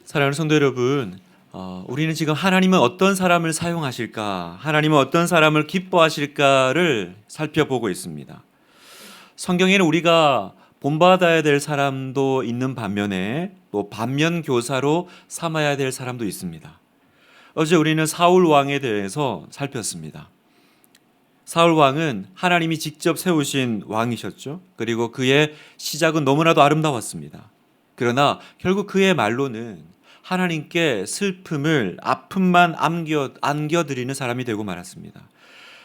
사랑하는 성도 여러분, 우리는 지금 하나님은 어떤 사람을 사용하실까, 하나님은 어떤 사람을 기뻐하실까를 살펴보고 있습니다. 성경에는 우리가 본받아야 될 사람도 있는 반면에 또 반면 교사로 삼아야 될 사람도 있습니다. 어제 우리는 사울 왕에 대해서 살폈습니다. 사울 왕은 하나님이 직접 세우신 왕이셨죠. 그리고 그의 시작은 너무나도 아름다웠습니다. 그러나 결국 그의 말로는 하나님께 슬픔을, 아픔만 안겨드리는 사람이 되고 말았습니다.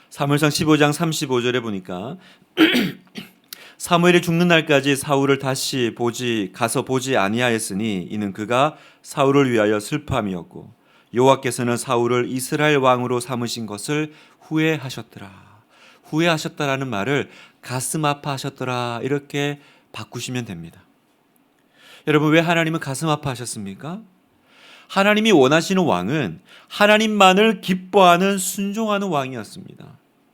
사무엘상 15장 35절에 보니까 사무엘이 죽는 날까지 사울을 다시 가서 보지 아니하였으니 이는 그가 사울을 위하여 슬퍼함이었고 여호와께서는 사울을 이스라엘 왕으로 삼으신 것을 후회하셨더라. 후회하셨다라는 말을 가슴 아파하셨더라 이렇게 바꾸시면 됩니다. 여러분, 왜 하나님은 가슴 아파하셨습니까? 하나님이 원하시는 왕은 하나님만을 기뻐하는 순종하는 왕이었습니다.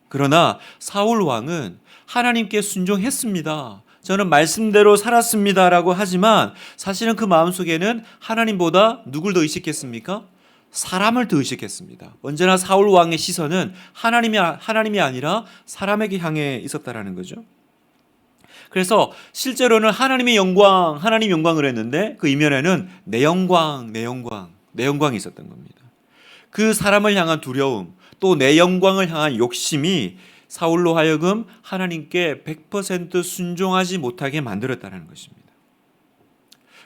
그러나 사울 왕은 하나님께 순종했습니다. 저는 말씀대로 살았습니다라고 하지만 사실은 그 마음속에는 하나님보다 누굴 더 의식했습니까? 사람을 더 의식했습니다. 언제나 사울 왕의 시선은 하나님이 아니라 사람에게 향해 있었다라는 거죠. 그래서 실제로는 하나님 영광을 했는데 그 이면에는 내 영광이 있었던 겁니다. 그 사람을 향한 두려움, 또 내 영광을 향한 욕심이 사울로 하여금 하나님께 100% 순종하지 못하게 만들었다는 것입니다.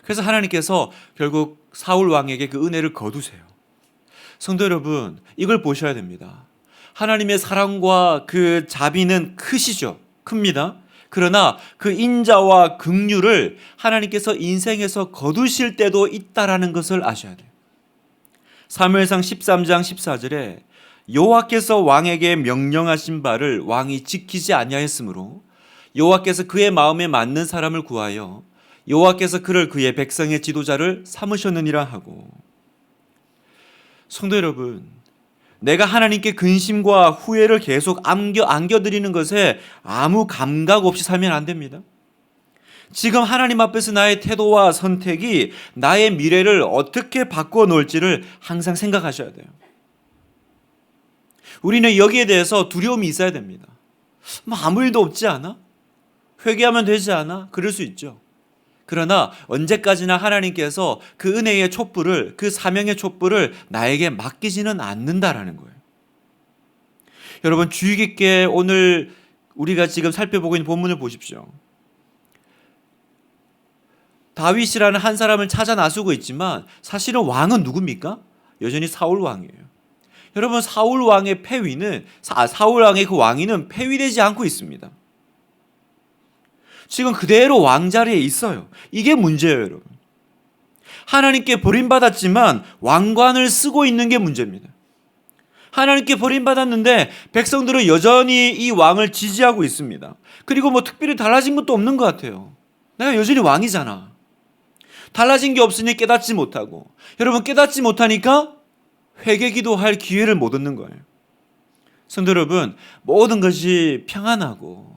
그래서 하나님께서 결국 사울 왕에게 그 은혜를 거두세요. 성도 여러분, 이걸 보셔야 됩니다. 하나님의 사랑과 그 자비는 큽니다. 그러나 그 인자와 긍휼을 하나님께서 인생에서 거두실 때도 있다라는 것을 아셔야 돼요. 사무엘상 13장 14절에 여호와께서 왕에게 명령하신 바를 왕이 지키지 아니하였으므로 여호와께서 그의 마음에 맞는 사람을 구하여 여호와께서 그를 그의 백성의 지도자를 삼으셨느니라 하고. 성도 여러분, 내가 하나님께 근심과 후회를 계속 안겨드리는 것에 아무 감각 없이 살면 안 됩니다. 지금 하나님 앞에서 나의 태도와 선택이 나의 미래를 어떻게 바꿔 놓을지를 항상 생각하셔야 돼요. 우리는 여기에 대해서 두려움이 있어야 됩니다. 아무 일도 없지 않아? 회개하면 되지 않아? 그럴 수 있죠. 그러나 언제까지나 하나님께서 그 은혜의 촛불을, 그 사명의 촛불을 나에게 맡기지는 않는다라는 거예요. 여러분, 주의 깊게 오늘 우리가 지금 살펴보고 있는 본문을 보십시오. 다윗이라는 한 사람을 찾아 나서고 있지만 사실은 왕은 누굽니까? 여전히 사울 왕이에요. 여러분, 사울 왕의 그 왕위는 폐위되지 않고 있습니다. 지금 그대로 왕자리에 있어요. 이게 문제예요, 여러분. 하나님께 버림받았지만 왕관을 쓰고 있는 게 문제입니다. 하나님께 버림받았는데 백성들은 여전히 이 왕을 지지하고 있습니다. 그리고 특별히 달라진 것도 없는 것 같아요. 내가 여전히 왕이잖아. 달라진 게 없으니 깨닫지 못하고. 여러분, 깨닫지 못하니까 회개기도 할 기회를 못 얻는 거예요. 성도 여러분, 모든 것이 평안하고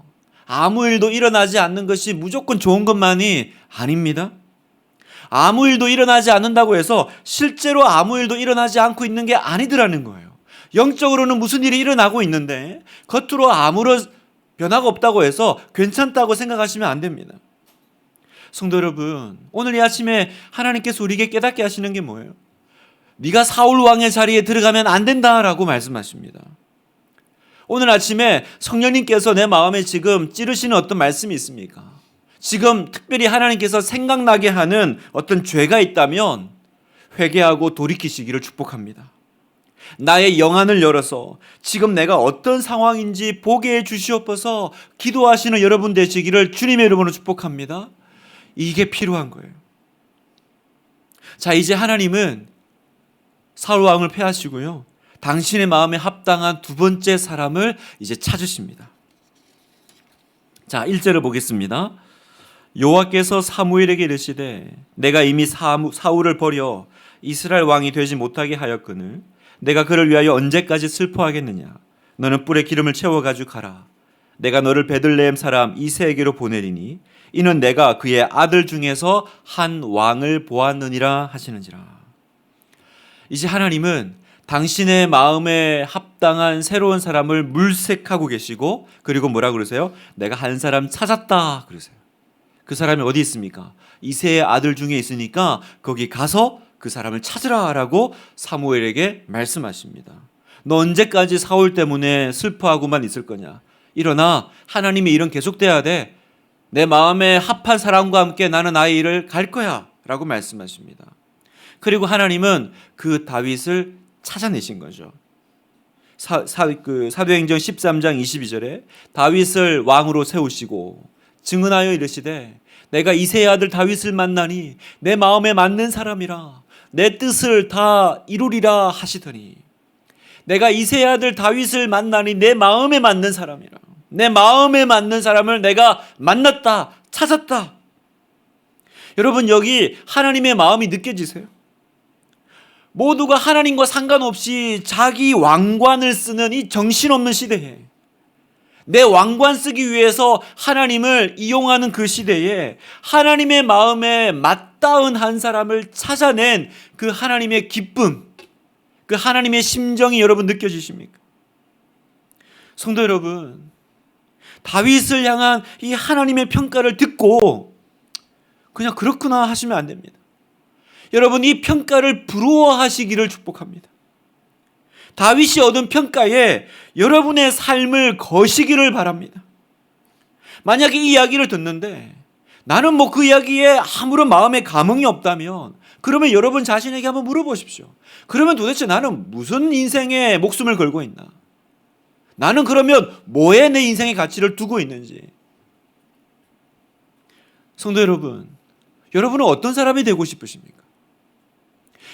아무 일도 일어나지 않는 것이 무조건 좋은 것만이 아닙니다. 아무 일도 일어나지 않는다고 해서 실제로 아무 일도 일어나지 않고 있는 게 아니더라는 거예요. 영적으로는 무슨 일이 일어나고 있는데 겉으로 아무런 변화가 없다고 해서 괜찮다고 생각하시면 안 됩니다. 성도 여러분, 오늘 이 아침에 하나님께서 우리에게 깨닫게 하시는 게 뭐예요? 네가 사울 왕의 자리에 들어가면 안 된다라고 말씀하십니다. 오늘 아침에 성령님께서 내 마음에 지금 찌르시는 어떤 말씀이 있습니까? 지금 특별히 하나님께서 생각나게 하는 어떤 죄가 있다면 회개하고 돌이키시기를 축복합니다. 나의 영안을 열어서 지금 내가 어떤 상황인지 보게 해 주시옵소서 기도하시는 여러분 되시기를 주님의 이름으로 축복합니다. 이게 필요한 거예요. 자, 이제 하나님은 사울 왕을 패하시고요. 당신의 마음에 합당한 두 번째 사람을 이제 찾으십니다. 자, 1절을 보겠습니다. 여호와께서 사무엘에게 이르시되 내가 이미 사울을 버려 이스라엘 왕이 되지 못하게 하였거늘 내가 그를 위하여 언제까지 슬퍼하겠느냐. 너는 뿔에 기름을 채워가지고 가라. 내가 너를 베들레헴 사람 이새에게로 보내리니 이는 내가 그의 아들 중에서 한 왕을 보았느니라 하시는지라. 이제 하나님은 당신의 마음에 합당한 새로운 사람을 물색하고 계시고, 그리고 뭐라 그러세요? 내가 한 사람 찾았다 그러세요. 그 사람이 어디 있습니까? 이새의 아들 중에 있으니까 거기 가서 그 사람을 찾으라 라고 사무엘에게 말씀하십니다. 너 언제까지 사울 때문에 슬퍼하고만 있을 거냐? 일어나, 하나님의 일은 계속돼야 돼. 내 마음에 합한 사람과 함께 나는 나의 일을 갈 거야 라고 말씀하십니다. 그리고 하나님은 그 다윗을 찾아내신 거죠. 사도행전 13장 22절에 다윗을 왕으로 세우시고 증언하여 이르시되 내가 이새의 아들 다윗을 만나니 내 마음에 맞는 사람이라 내 뜻을 다 이루리라 하시더니, 내가 이새의 아들 다윗을 만나니 내 마음에 맞는 사람이라, 내 마음에 맞는 사람을 내가 만났다, 찾았다. 여러분, 여기 하나님의 마음이 느껴지세요? 모두가 하나님과 상관없이 자기 왕관을 쓰는 이 정신없는 시대에, 내 왕관 쓰기 위해서 하나님을 이용하는 그 시대에 하나님의 마음에 맞닿은 한 사람을 찾아낸 그 하나님의 기쁨, 그 하나님의 심정이 여러분 느껴지십니까? 성도 여러분, 다윗을 향한 이 하나님의 평가를 듣고 그냥 그렇구나 하시면 안 됩니다. 여러분, 이 평가를 부러워하시기를 축복합니다. 다윗이 얻은 평가에 여러분의 삶을 거시기를 바랍니다. 만약에 이 이야기를 듣는데 나는 뭐 그 이야기에 아무런 마음의 감흥이 없다면, 그러면 여러분 자신에게 한번 물어보십시오. 그러면 도대체 나는 무슨 인생에 목숨을 걸고 있나? 나는 그러면 뭐에 내 인생의 가치를 두고 있는지. 성도 여러분, 여러분은 어떤 사람이 되고 싶으십니까?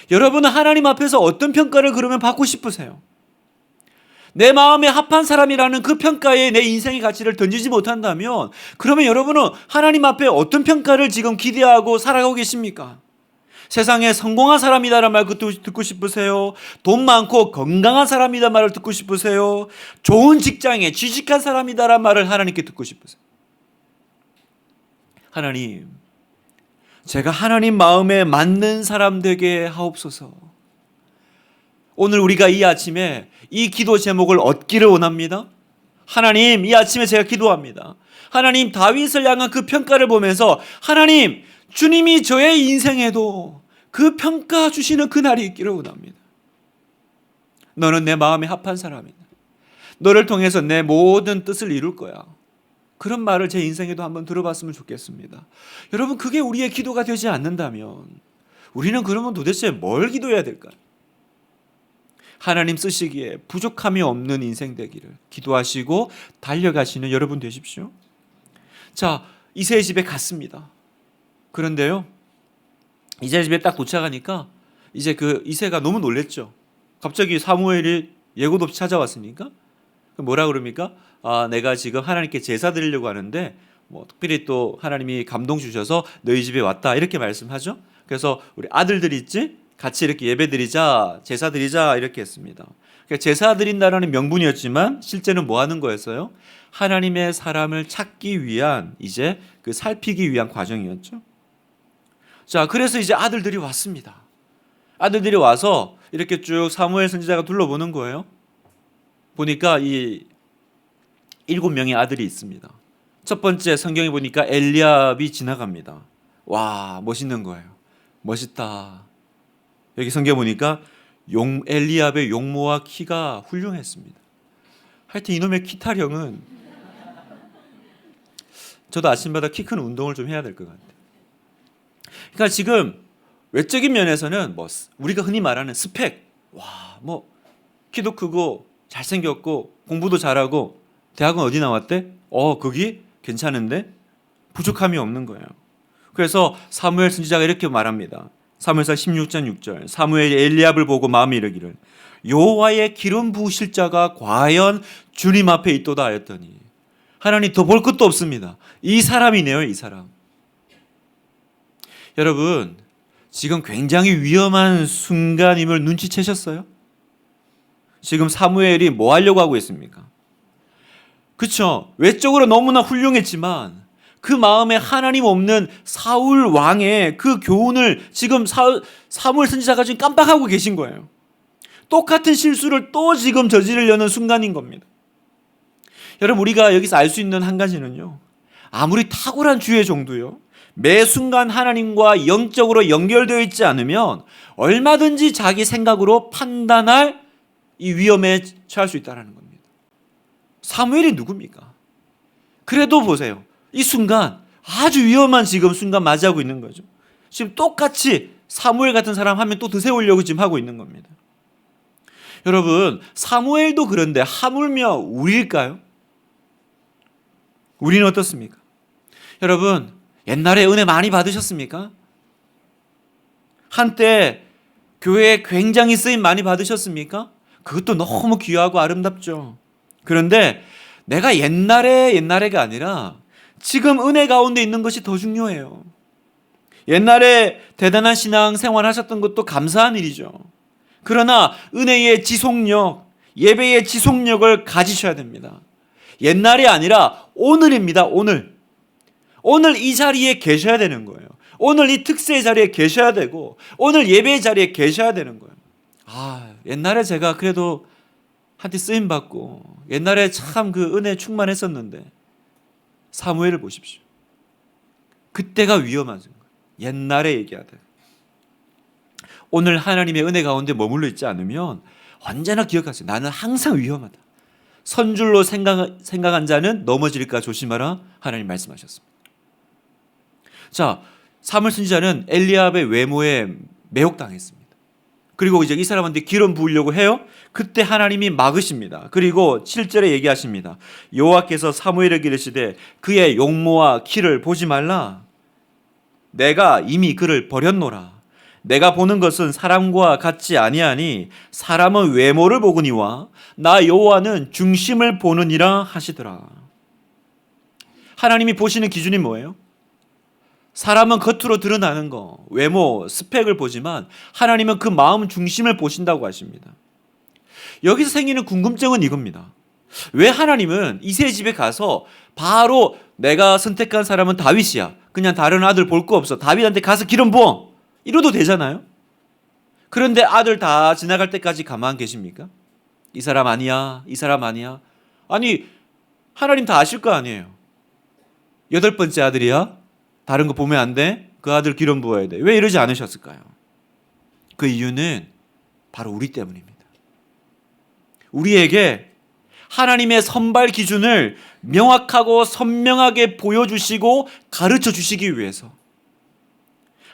여러분은 하나님 앞에서 어떤 평가를 그러면 받고 싶으세요? 내 마음에 합한 사람이라는 그 평가에 내 인생의 가치를 던지지 못한다면, 그러면 여러분은 하나님 앞에 어떤 평가를 지금 기대하고 살아가고 계십니까? 세상에 성공한 사람이다라는 말 듣고 싶으세요? 돈 많고 건강한 사람이다 말을 듣고 싶으세요? 좋은 직장에 취직한 사람이다라는 말을 하나님께 듣고 싶으세요? 하나님, 제가 하나님 마음에 맞는 사람 되게 하옵소서. 오늘 우리가 이 아침에 이 기도 제목을 얻기를 원합니다. 하나님, 이 아침에 제가 기도합니다. 하나님, 다윗을 향한 그 평가를 보면서 하나님, 주님이 저의 인생에도 그 평가 주시는 그날이 있기를 원합니다. 너는 내 마음에 합한 사람이다. 너를 통해서 내 모든 뜻을 이룰 거야. 그런 말을 제 인생에도 한번 들어봤으면 좋겠습니다. 여러분, 그게 우리의 기도가 되지 않는다면 우리는 그러면 도대체 뭘 기도해야 될까요? 하나님 쓰시기에 부족함이 없는 인생 되기를 기도하시고 달려가시는 여러분 되십시오. 자, 이새의 집에 갔습니다. 그런데요, 이새 집에 딱 도착하니까 이제 그 이새가 너무 놀랬죠. 갑자기 사무엘이 예고도 없이 찾아왔으니까 뭐라 그럽니까? 내가 지금 하나님께 제사 드리려고 하는데 뭐 특별히 또 하나님이 감동 주셔서 너희 집에 왔다, 이렇게 말씀하죠. 그래서 우리 아들들 있지? 같이 이렇게 예배 드리자, 제사 드리자, 이렇게 했습니다. 그러니까 제사 드린다라는 명분이었지만 실제는 뭐 하는 거였어요? 하나님의 사람을 찾기 위한, 이제 그 살피기 위한 과정이었죠. 자, 그래서 이제 아들들이 왔습니다. 아들들이 와서 이렇게 쭉 사무엘 선지자가 둘러보는 거예요. 보니까 이 7명의 아들이 있습니다. 첫 번째 성경에 보니까 엘리압이 지나갑니다. 와, 멋있는 거예요. 멋있다. 여기 성경 보니까 엘리압의 용모와 키가 훌륭했습니다. 하여튼 이놈의 키타령은, 저도 아침마다 키 큰 운동을 좀 해야 될 것 같아요. 그러니까 지금 외적인 면에서는 뭐 우리가 흔히 말하는 스펙, 와, 뭐 키도 크고 잘생겼고 공부도 잘하고 대학은 어디 나왔대? 거기 괜찮은데? 부족함이 없는 거예요. 그래서 사무엘 선지자가 이렇게 말합니다. 사무엘상 16장 6절, 사무엘이 엘리압을 보고 마음에 이르기를 여호와의 기름 부으실 자가 과연 주님 앞에 있도다 하였더니, 하나님 더 볼 것도 없습니다. 이 사람이네요, 이 사람. 여러분, 지금 굉장히 위험한 순간임을 눈치채셨어요? 지금 사무엘이 뭐 하려고 하고 있습니까? 그렇죠. 외적으로 너무나 훌륭했지만 그 마음에 하나님 없는 사울 왕의 그 교훈을 지금 사무엘 선지자가 지금 깜빡하고 계신 거예요. 똑같은 실수를 또 지금 저지르려는 순간인 겁니다. 여러분, 우리가 여기서 알 수 있는 한 가지는요, 아무리 탁월한 주의 종도요, 매 순간 하나님과 영적으로 연결되어 있지 않으면 얼마든지 자기 생각으로 판단할 이 위험에 처할 수 있다는 겁니다. 사무엘이 누굽니까? 그래도 보세요. 이 순간 아주 위험한 지금 순간 맞이하고 있는 거죠. 지금 똑같이 사무엘 같은 사람 하면 또 드세우려고 지금 하고 있는 겁니다. 여러분, 사무엘도 그런데 하물며 우리일까요? 우리는 어떻습니까? 여러분, 옛날에 은혜 많이 받으셨습니까? 한때 교회에 굉장히 쓰임 많이 받으셨습니까? 그것도 너무 귀하고 아름답죠. 그런데 내가 옛날에가 아니라 지금 은혜 가운데 있는 것이 더 중요해요. 옛날에 대단한 신앙 생활 하셨던 것도 감사한 일이죠. 그러나 은혜의 지속력, 예배의 지속력을 가지셔야 됩니다. 옛날이 아니라 오늘입니다. 오늘 이 자리에 계셔야 되는 거예요. 오늘 이 특세의 자리에 계셔야 되고, 오늘 예배의 자리에 계셔야 되는 거예요. 옛날에 제가 그래도 한테 쓰임 받고 옛날에 참 그 은혜 충만했었는데, 사무엘을 보십시오. 그때가 위험한 거예요. 옛날에 얘기하다. 오늘 하나님의 은혜 가운데 머물러 있지 않으면 언제나 기억하세요. 나는 항상 위험하다. 선줄로 생각한 자는 넘어질까 조심하라. 하나님 말씀하셨습니다. 자, 사무엘 선지자는 엘리압의 외모에 매혹당했습니다. 그리고 이제 이 사람한테 기름 부으려고 해요. 그때 하나님이 막으십니다. 그리고 7절에 얘기하십니다. 여호와께서 사무엘에게 이르시되 그의 용모와 키를 보지 말라. 내가 이미 그를 버렸노라. 내가 보는 것은 사람과 같지 아니하니 사람은 외모를 보거니와 나 여호와는 중심을 보느니라 하시더라. 하나님이 보시는 기준이 뭐예요? 사람은 겉으로 드러나는 거, 외모, 스펙을 보지만 하나님은 그 마음 중심을 보신다고 하십니다. 여기서 생기는 궁금증은 이겁니다. 왜 하나님은 이새의 집에 가서 바로 내가 선택한 사람은 다윗이야, 그냥 다른 아들 볼 거 없어, 다윗한테 가서 기름 부어, 이러도 되잖아요. 그런데 아들 다 지나갈 때까지 가만 계십니까? 이 사람 아니야, 이 사람 아니야. 아니, 하나님 다 아실 거 아니에요. 8번째 아들이야? 다른 거 보면 안 돼? 그 아들 기름 부어야 돼. 왜 이러지 않으셨을까요? 그 이유는 바로 우리 때문입니다. 우리에게 하나님의 선발 기준을 명확하고 선명하게 보여주시고 가르쳐 주시기 위해서.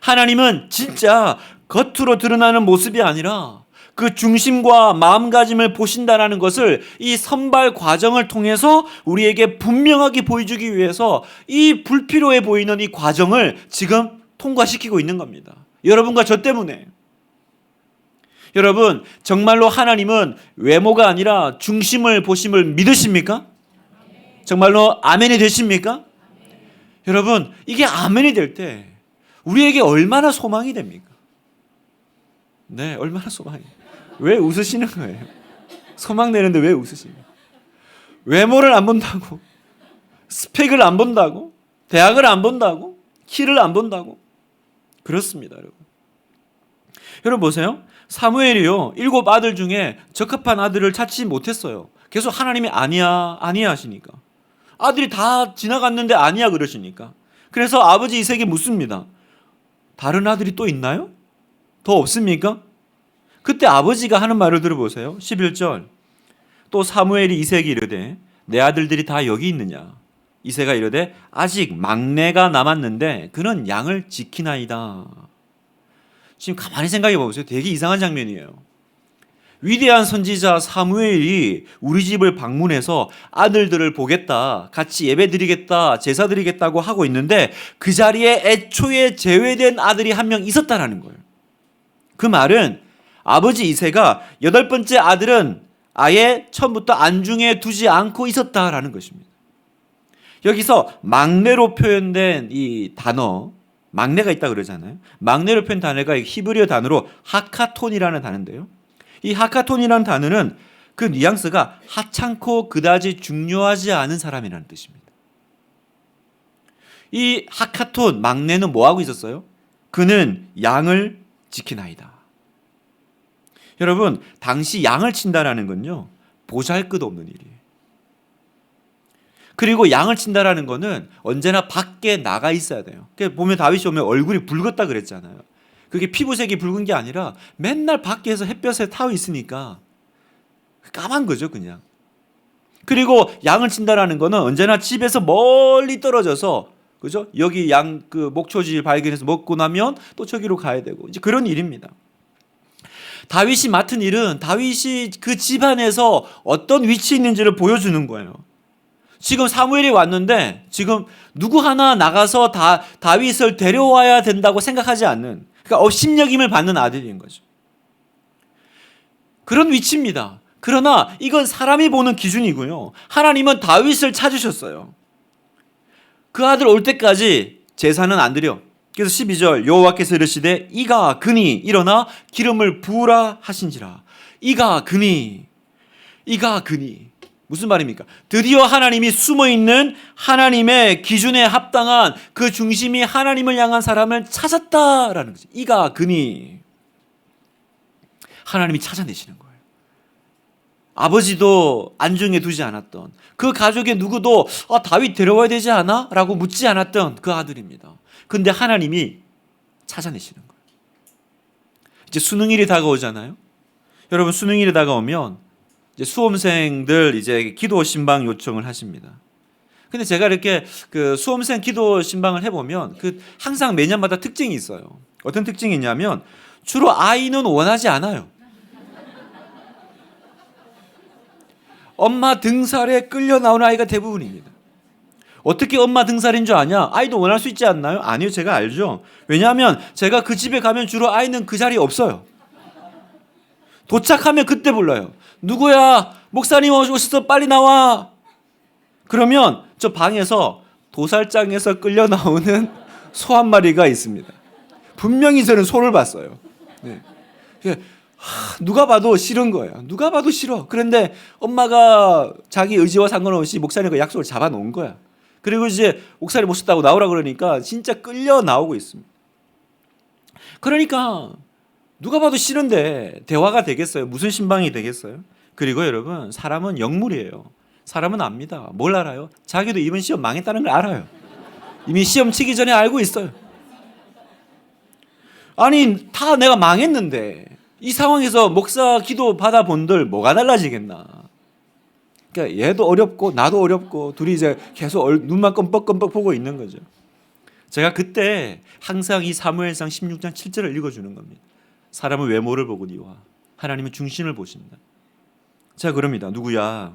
하나님은 진짜 겉으로 드러나는 모습이 아니라 그 중심과 마음가짐을 보신다는 것을 이 선발 과정을 통해서 우리에게 분명하게 보여주기 위해서 이 불필요해 보이는 이 과정을 지금 통과시키고 있는 겁니다. 여러분과 저 때문에. 여러분, 정말로 하나님은 외모가 아니라 중심을 보심을 믿으십니까? 정말로 아멘이 되십니까? 여러분, 이게 아멘이 될 때 우리에게 얼마나 소망이 됩니까? 네, 얼마나 소망이. 왜 웃으시는 거예요? 소망 내는데 왜 웃으시는 거예요? 외모를 안 본다고, 스펙을 안 본다고, 대학을 안 본다고, 키를 안 본다고? 그렇습니다, 여러분. 여러분 보세요. 사무엘이요, 7 아들 중에 적합한 아들을 찾지 못했어요. 계속 하나님이 아니야, 아니야 하시니까. 아들이 다 지나갔는데 아니야 그러시니까. 그래서 아버지 이색이 묻습니다. 다른 아들이 또 있나요? 더 없습니까? 그때 아버지가 하는 말을 들어보세요. 11절. 또 사무엘이 이색이 이르되 내 아들들이 다 여기 있느냐? 이새가 이르되 아직 막내가 남았는데 그는 양을 지키나이다. 지금 가만히 생각해 보세요. 되게 이상한 장면이에요. 위대한 선지자 사무엘이 우리 집을 방문해서 아들들을 보겠다, 같이 예배 드리겠다, 제사 드리겠다고 하고 있는데 그 자리에 애초에 제외된 아들이 한 명 있었다라는 거예요. 그 말은 아버지 이새가 8번째 아들은 아예 처음부터 안중에 두지 않고 있었다라는 것입니다. 여기서 막내로 표현된 이 단어, 막내가 있다 그러잖아요. 막내로 표현 단어가 히브리어 단어로 하카톤이라는 단어인데요. 이 하카톤이라는 단어는 그 뉘앙스가 하찮고 그다지 중요하지 않은 사람이라는 뜻입니다. 이 하카톤 막내는 뭐 하고 있었어요? 그는 양을 지키나이다. 여러분, 당시 양을 친다라는 건요, 보잘것없는 일이에요. 그리고 양을 친다라는 거는 언제나 밖에 나가 있어야 돼요. 보면 다윗이 오면 얼굴이 붉었다 그랬잖아요. 그게 피부색이 붉은 게 아니라 맨날 밖에서 햇볕에 타고 있으니까 까만 거죠, 그냥. 그리고 양을 친다라는 거는 언제나 집에서 멀리 떨어져서, 그죠? 여기 양 그 목초지 발견해서 먹고 나면 또 저기로 가야 되고, 이제 그런 일입니다. 다윗이 맡은 일은 다윗이 그 집안에서 어떤 위치에 있는지를 보여주는 거예요. 지금 사무엘이 왔는데 지금 누구 하나 나가서 다윗을 데려와야 된다고 생각하지 않는, 그러니까 업신여김을 받는 아들인 거죠. 그런 위치입니다. 그러나 이건 사람이 보는 기준이고요. 하나님은 다윗을 찾으셨어요. 그 아들 올 때까지 제사는 안 드려. 그래서 12절 여호와께서 이르시되 이가 그니 일어나 기름을 부으라 하신지라. 이가 그니 무슨 말입니까? 드디어 하나님이 숨어있는 하나님의 기준에 합당한 그 중심이 하나님을 향한 사람을 찾았다라는 거죠. 이가 그니. 하나님이 찾아내시는 거예요. 아버지도 안중에 두지 않았던, 그 가족의 누구도 다윗 데려와야 되지 않아? 라고 묻지 않았던 그 아들입니다. 근데 하나님이 찾아내시는 거예요. 이제 수능일이 다가오잖아요. 여러분, 수능일이 다가오면 이제 수험생들 이제 기도 신방 요청을 하십니다. 근데 제가 이렇게 그 수험생 기도 신방을 해보면 항상 매년마다 특징이 있어요. 어떤 특징이 있냐면 주로 아이는 원하지 않아요. 엄마 등살에 끌려 나오는 아이가 대부분입니다. 어떻게 엄마 등살인 줄 아냐? 아이도 원할 수 있지 않나요? 아니요, 제가 알죠. 왜냐하면 제가 그 집에 가면 주로 아이는 그 자리에 없어요. 도착하면 그때 불러요. 누구야? 목사님 오셨어, 빨리 나와. 그러면 저 방에서 도살장에서 끌려 나오는 소 한 마리가 있습니다. 분명히 저는 소를 봤어요. 네. 누가 봐도 싫은 거예요. 누가 봐도 싫어. 그런데 엄마가 자기 의지와 상관없이 목사님과 약속을 잡아놓은 거야. 그리고 이제 목사님 오셨다고 나오라 그러니까 진짜 끌려 나오고 있습니다. 그러니까 누가 봐도 싫은데 대화가 되겠어요? 무슨 신방이 되겠어요? 그리고 여러분, 사람은 영물이에요. 사람은 압니다. 뭘 알아요? 자기도 이번 시험 망했다는 걸 알아요. 이미 시험 치기 전에 알고 있어요. 아니, 다 내가 망했는데 이 상황에서 목사 기도 받아본들 뭐가 달라지겠나. 그러니까 얘도 어렵고 나도 어렵고 둘이 이제 계속 눈만 껌뻑껌뻑 보고 있는 거죠. 제가 그때 항상 이 사무엘상 16장 7절을 읽어주는 겁니다. 사람은 외모를 보거니와 하나님은 중심을 보신다. 제가 그럽니다. 누구야?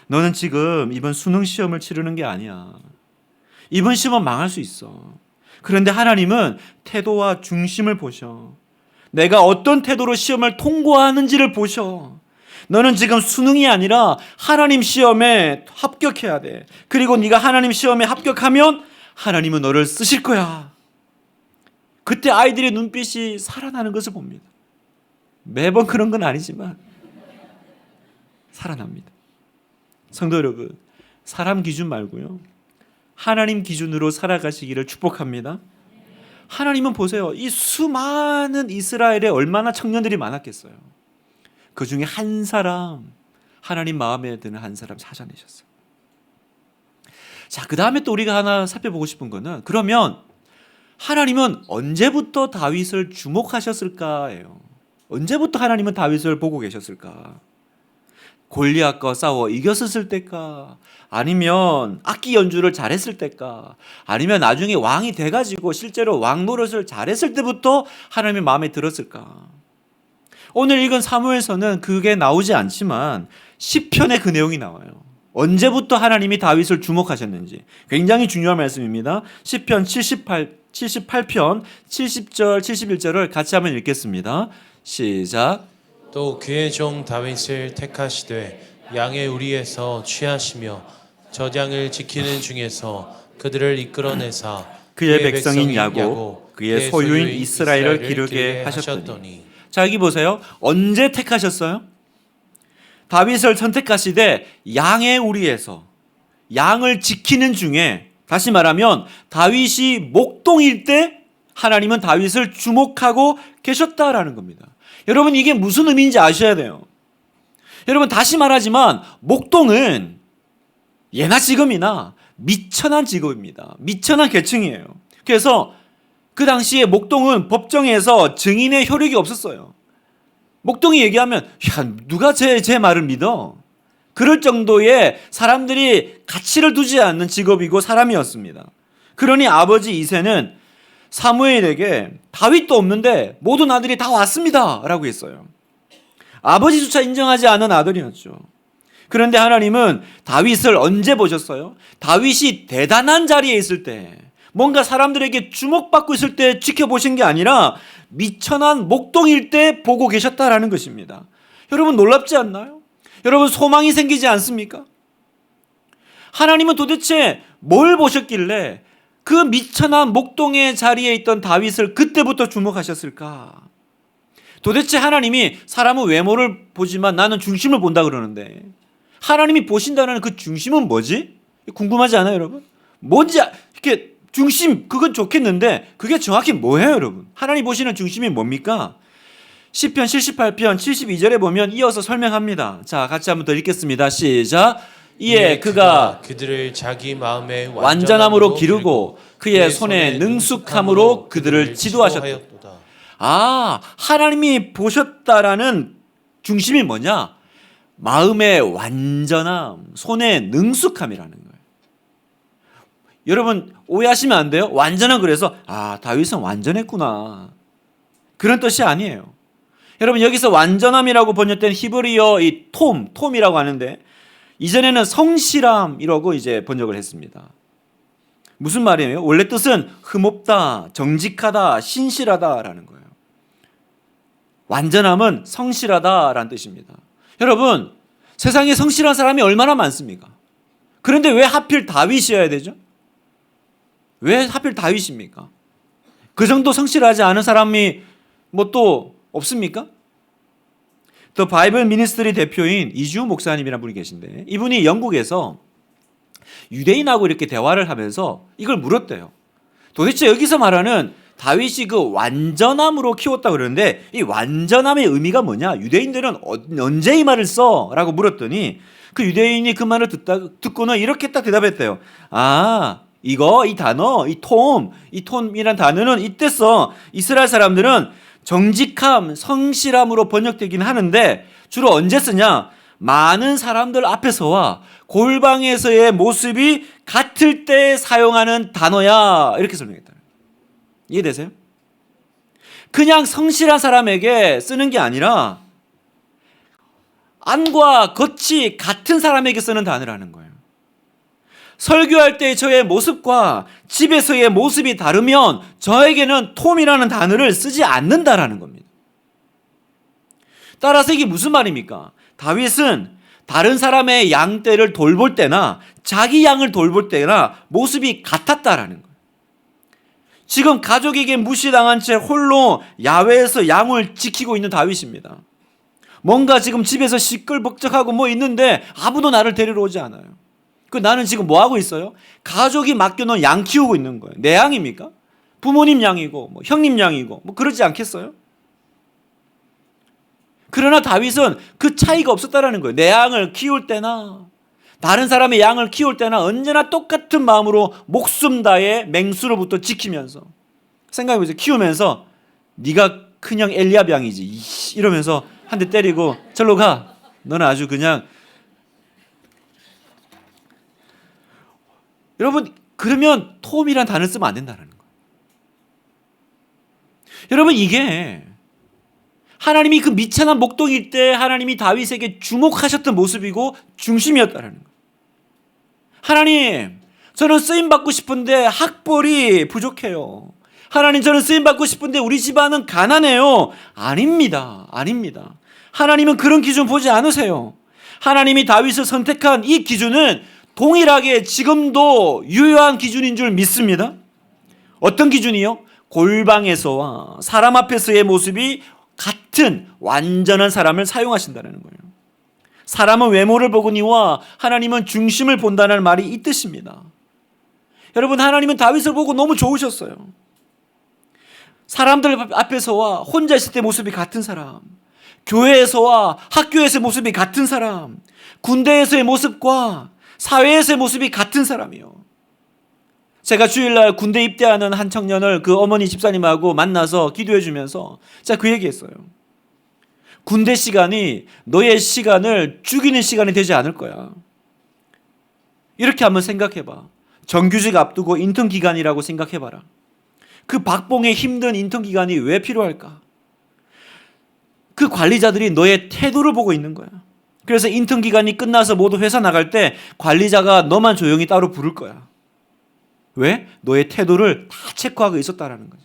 너는 지금 이번 수능 시험을 치르는 게 아니야. 이번 시험은 망할 수 있어. 그런데 하나님은 태도와 중심을 보셔. 내가 어떤 태도로 시험을 통과하는지를 보셔. 너는 지금 수능이 아니라 하나님 시험에 합격해야 돼. 그리고 네가 하나님 시험에 합격하면 하나님은 너를 쓰실 거야. 그때 아이들의 눈빛이 살아나는 것을 봅니다. 매번 그런 건 아니지만 살아납니다. 성도 여러분, 사람 기준 말고요, 하나님 기준으로 살아가시기를 축복합니다. 하나님은 보세요. 이 수많은 이스라엘에 얼마나 청년들이 많았겠어요. 그 중에 한 사람, 하나님 마음에 드는 한 사람 찾아내셨어요. 자, 그 다음에 또 우리가 하나 살펴보고 싶은 거는, 그러면 하나님은 언제부터 다윗을 주목하셨을까예요. 언제부터 하나님은 다윗을 보고 계셨을까? 골리앗과 싸워 이겼을 때일까? 아니면 악기 연주를 잘했을 때일까? 아니면 나중에 왕이 돼가지고 실제로 왕 노릇을 잘했을 때부터 하나님의 마음에 들었을까? 오늘 읽은 사무엘서는 그게 나오지 않지만 시편에 그 내용이 나와요. 언제부터 하나님이 다윗을 주목하셨는지 굉장히 중요한 말씀입니다. 시편 78편 70절 71절을 같이 한번 읽겠습니다. 시작. 또 그의 종 다윗을 택하시되 양의 우리에서 취하시며 저장을 지키는 중에서 그들을 이끌어내사 그의 백성인 야곱 그의 소유인 이스라엘을 기르게 하셨더니. 자, 여기 보세요. 언제 택하셨어요? 다윗을 선택하시되 양의 우리에서, 양을 지키는 중에 다시 말하면 다윗이 목동일 때 하나님은 다윗을 주목하고 계셨다라는 겁니다. 여러분, 이게 무슨 의미인지 아셔야 돼요. 여러분, 다시 말하지만 목동은 예나 지금이나 미천한 직업입니다. 미천한 계층이에요. 그래서 그 당시에 목동은 법정에서 증인의 효력이 없었어요. 목동이 얘기하면 야, 누가 제 말을 믿어? 그럴 정도의 사람들이 가치를 두지 않는 직업이고 사람이었습니다. 그러니 아버지 이새는 사무엘에게 다윗도 없는데 모든 아들이 다 왔습니다 라고 했어요. 아버지조차 인정하지 않은 아들이었죠. 그런데 하나님은 다윗을 언제 보셨어요? 다윗이 대단한 자리에 있을 때, 뭔가 사람들에게 주목받고 있을 때 지켜보신 게 아니라 미천한 목동일 때 보고 계셨다라는 것입니다. 여러분, 놀랍지 않나요? 여러분, 소망이 생기지 않습니까? 하나님은 도대체 뭘 보셨길래 그 미천한 목동의 자리에 있던 다윗을 그때부터 주목하셨을까? 도대체 하나님이 사람은 외모를 보지만 나는 중심을 본다 그러는데, 하나님이 보신다는 그 중심은 뭐지? 궁금하지 않아요, 여러분? 뭔지 이렇게 중심, 그건 좋겠는데 그게 정확히 뭐예요, 여러분? 하나님 보시는 중심이 뭡니까? 시편 78편 72절에 보면 이어서 설명합니다. 자, 같이 한번 더 읽겠습니다. 시작. 이에 그가 그들을 자기 마음의 완전함으로 기르고 그의 손에 능숙함으로 그들을 지도하셨다. 아, 하나님이 보셨다라는 중심이 뭐냐? 마음의 완전함, 손의 능숙함이라는 거예요. 여러분, 오해하시면 안 돼요. 완전한, 그래서 다윗은 완전했구나, 그런 뜻이 아니에요. 여러분, 여기서 완전함이라고 번역된 히브리어 이 톰이라고 하는데, 이전에는 성실함이라고 이제 번역을 했습니다. 무슨 말이에요? 원래 뜻은 흠없다, 정직하다, 신실하다라는 거예요. 완전함은 성실하다라는 뜻입니다. 여러분, 세상에 성실한 사람이 얼마나 많습니까? 그런데 왜 하필 다윗이어야 되죠? 왜 하필 다윗입니까? 그 정도 성실하지 않은 사람이 뭐 또 없습니까? 더 바이블 미니스트리 대표인 이주호 목사님이라는 분이 계신데, 이분이 영국에서 유대인하고 이렇게 대화를 하면서 이걸 물었대요. 도대체 여기서 말하는 다윗이 그 완전함으로 키웠다 그러는데, 이 완전함의 의미가 뭐냐? 유대인들은 언제 이 말을 써? 라고 물었더니 그 유대인이 그 말을 듣고는 이렇게 딱 대답했대요. 이 단어, 이 톰이란 단어는 이때 써. 이스라엘 사람들은 정직함, 성실함으로 번역되긴 하는데 주로 언제 쓰냐? 많은 사람들 앞에서와 골방에서의 모습이 같을 때 사용하는 단어야, 이렇게 설명했다. 이해되세요? 그냥 성실한 사람에게 쓰는 게 아니라 안과 겉이 같은 사람에게 쓰는 단어라는 거예요. 설교할 때 저의 모습과 집에서의 모습이 다르면 저에게는 톰이라는 단어를 쓰지 않는다라는 겁니다. 따라서 이게 무슨 말입니까? 다윗은 다른 사람의 양떼를 돌볼 때나 자기 양을 돌볼 때나 모습이 같았다라는 거예요. 지금 가족에게 무시당한 채 홀로 야외에서 양을 지키고 있는 다윗입니다. 뭔가 지금 집에서 시끌벅적하고 뭐 있는데 아무도 나를 데리러 오지 않아요. 나는 지금 뭐 하고 있어요? 가족이 맡겨놓은 양 키우고 있는 거예요. 내 양입니까? 부모님 양이고 뭐 형님 양이고 뭐 그러지 않겠어요? 그러나 다윗은 그 차이가 없었다라는 거예요. 내 양을 키울 때나 다른 사람의 양을 키울 때나 언제나 똑같은 마음으로 목숨 다해 맹수로부터 지키면서, 생각해보세요. 키우면서 네가 큰형 엘리압 양이지 이러면서 한 대 때리고 절로 가. 너는 아주 그냥. 여러분, 그러면 톰이란 단어를 쓰면 안 된다는 거예요. 여러분, 이게 하나님이 그 미천한 목동일 때 하나님이 다윗에게 주목하셨던 모습이고 중심이었다는 거예요. 하나님, 저는 쓰임받고 싶은데 학벌이 부족해요. 하나님, 저는 쓰임받고 싶은데 우리 집안은 가난해요. 아닙니다. 하나님은 그런 기준 보지 않으세요. 하나님이 다윗을 선택한 이 기준은 동일하게 지금도 유효한 기준인 줄 믿습니다. 어떤 기준이요? 골방에서와 사람 앞에서의 모습이 같은 완전한 사람을 사용하신다는 거예요. 사람은 외모를 보거니와 하나님은 중심을 본다는 말이 이 뜻입니다. 여러분, 하나님은 다윗을 보고 너무 좋으셨어요. 사람들 앞에서와 혼자 있을 때 모습이 같은 사람, 교회에서와 학교에서의 모습이 같은 사람, 군대에서의 모습과 사회에서의 모습이 같은 사람이요. 제가 주일날 군대 입대하는 한 청년을 그 어머니 집사님하고 만나서 기도해 주면서 제가 그 얘기했어요. 군대 시간이 너의 시간을 죽이는 시간이 되지 않을 거야. 이렇게 한번 생각해봐. 정규직 앞두고 인턴 기간이라고 생각해봐라. 그 박봉의 힘든 인턴 기간이 왜 필요할까? 그 관리자들이 너의 태도를 보고 있는 거야. 그래서 인턴 기간이 끝나서 모두 회사 나갈 때 관리자가 너만 조용히 따로 부를 거야. 왜? 너의 태도를 다 체크하고 있었다라는 거죠.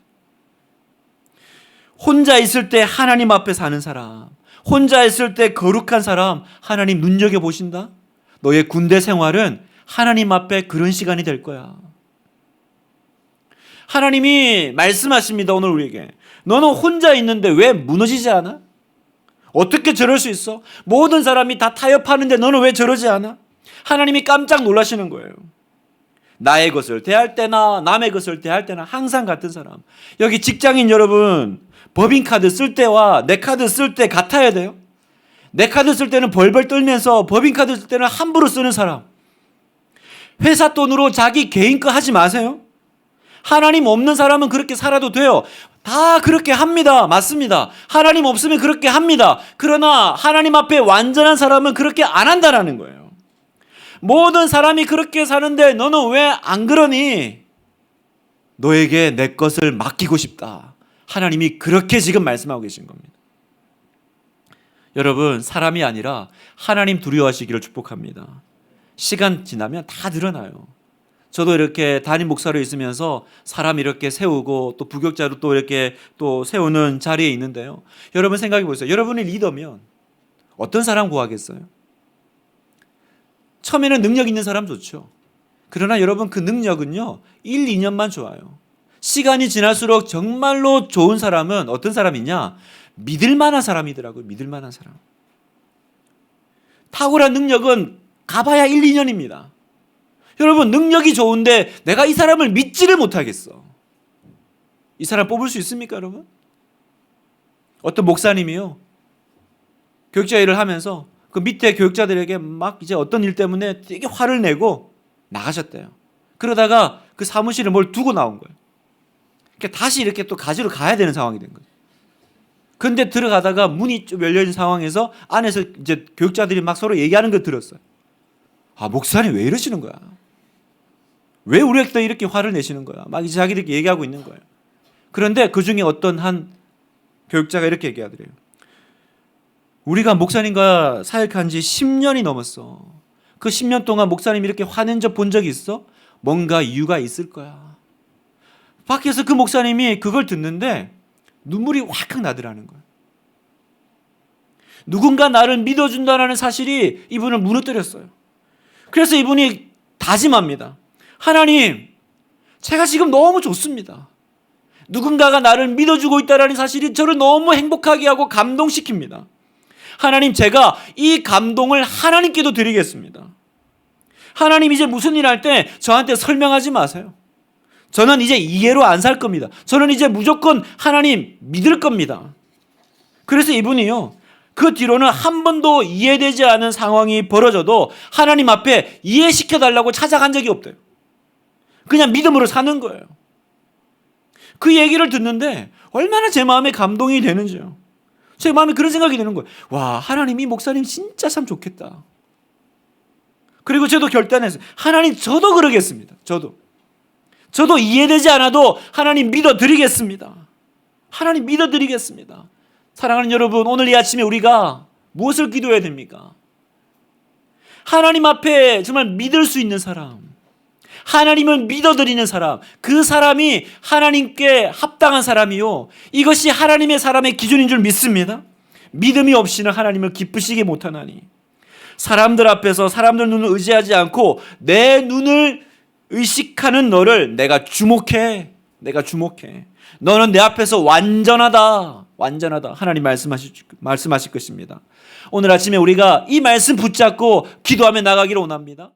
혼자 있을 때 하나님 앞에 사는 사람, 혼자 있을 때 거룩한 사람, 하나님 눈여겨보신다? 너의 군대 생활은 하나님 앞에 그런 시간이 될 거야. 하나님이 말씀하십니다, 오늘 우리에게. 너는 혼자 있는데 왜 무너지지 않아? 어떻게 저럴 수 있어? 모든 사람이 다 타협하는데 너는 왜 저러지 않아? 하나님이 깜짝 놀라시는 거예요. 나의 것을 대할 때나 남의 것을 대할 때나 항상 같은 사람. 여기 직장인 여러분, 법인카드 쓸 때와 내 카드 쓸 때 같아야 돼요. 내 카드 쓸 때는 벌벌 떨면서 법인카드 쓸 때는 함부로 쓰는 사람. 회사 돈으로 자기 개인 거 하지 마세요. 하나님 없는 사람은 그렇게 살아도 돼요. 다 그렇게 합니다. 맞습니다. 하나님 없으면 그렇게 합니다. 그러나 하나님 앞에 완전한 사람은 그렇게 안 한다라는 거예요. 모든 사람이 그렇게 사는데 너는 왜 안 그러니? 너에게 내 것을 맡기고 싶다. 하나님이 그렇게 지금 말씀하고 계신 겁니다. 여러분, 사람이 아니라 하나님 두려워하시기를 축복합니다. 시간 지나면 다 드러나요. 저도 이렇게 담임 목사로 있으면서 사람 이렇게 세우고 또 부격자로 또 이렇게 또 세우는 자리에 있는데요. 여러분 생각해 보세요. 여러분이 리더면 어떤 사람 구하겠어요? 처음에는 능력 있는 사람 좋죠. 그러나 여러분 그 능력은요 1, 2년만 좋아요. 시간이 지날수록 정말로 좋은 사람은 어떤 사람이냐? 믿을 만한 사람이더라고요. 믿을 만한 사람. 탁월한 능력은 가봐야 1, 2년입니다. 여러분 능력이 좋은데 내가 이 사람을 믿지를 못하겠어. 이 사람 뽑을 수 있습니까, 여러분? 어떤 목사님이요 교육자 일을 하면서 그 밑에 교육자들에게 막 이제 어떤 일 때문에 되게 화를 내고 나가셨대요. 그러다가 그 사무실에 뭘 두고 나온 거예요. 그러니까 다시 이렇게 또 가지러 가야 되는 상황이 된 거예요. 근데 들어가다가 문이 좀 열려있는 상황에서 안에서 이제 교육자들이 막 서로 얘기하는 걸 들었어요. 아, 목사님 왜 이러시는 거야? 왜 우리한테 이렇게 화를 내시는 거야? 막 이제 자기들끼리 얘기하고 있는 거예요. 그런데 그 중에 어떤 한 교육자가 이렇게 얘기하더래요. 우리가 목사님과 사역한 지 10년이 넘었어. 그 10년 동안 목사님 이렇게 화낸 적 본 적이 있어? 뭔가 이유가 있을 거야. 밖에서 그 목사님이 그걸 듣는데 눈물이 확 나더라는 거예요. 누군가 나를 믿어준다는 사실이 이분을 무너뜨렸어요. 그래서 이분이 다짐합니다. 하나님, 제가 지금 너무 좋습니다. 누군가가 나를 믿어주고 있다는 사실이 저를 너무 행복하게 하고 감동시킵니다. 하나님, 제가 이 감동을 하나님께도 드리겠습니다. 하나님, 이제 무슨 일 할 때 저한테 설명하지 마세요. 저는 이제 이해로 안 살 겁니다. 저는 이제 무조건 하나님 믿을 겁니다. 그래서 이분이요, 그 뒤로는 한 번도 이해되지 않은 상황이 벌어져도 하나님 앞에 이해시켜달라고 찾아간 적이 없대요. 그냥 믿음으로 사는 거예요. 그 얘기를 듣는데 얼마나 제 마음에 감동이 되는지요. 제 마음에 그런 생각이 드는 거예요. 와, 하나님 이 목사님 진짜 참 좋겠다. 그리고 저도 결단했어요. 하나님, 저도 그러겠습니다. 저도 이해되지 않아도 하나님 믿어드리겠습니다. 하나님 믿어드리겠습니다. 사랑하는 여러분, 오늘 이 아침에 우리가 무엇을 기도해야 됩니까? 하나님 앞에 정말 믿을 수 있는 사람, 하나님을 믿어드리는 사람, 그 사람이 하나님께 합당한 사람이요, 이것이 하나님의 사람의 기준인 줄 믿습니다. 믿음이 없이는 하나님을 기쁘시게 못하나니, 사람들 앞에서 사람들 눈을 의지하지 않고 내 눈을 의식하는 너를 내가 주목해. 너는 내 앞에서 완전하다. 하나님 말씀하실 것입니다. 오늘 아침에 우리가 이 말씀 붙잡고 기도하며 나가기를 원합니다.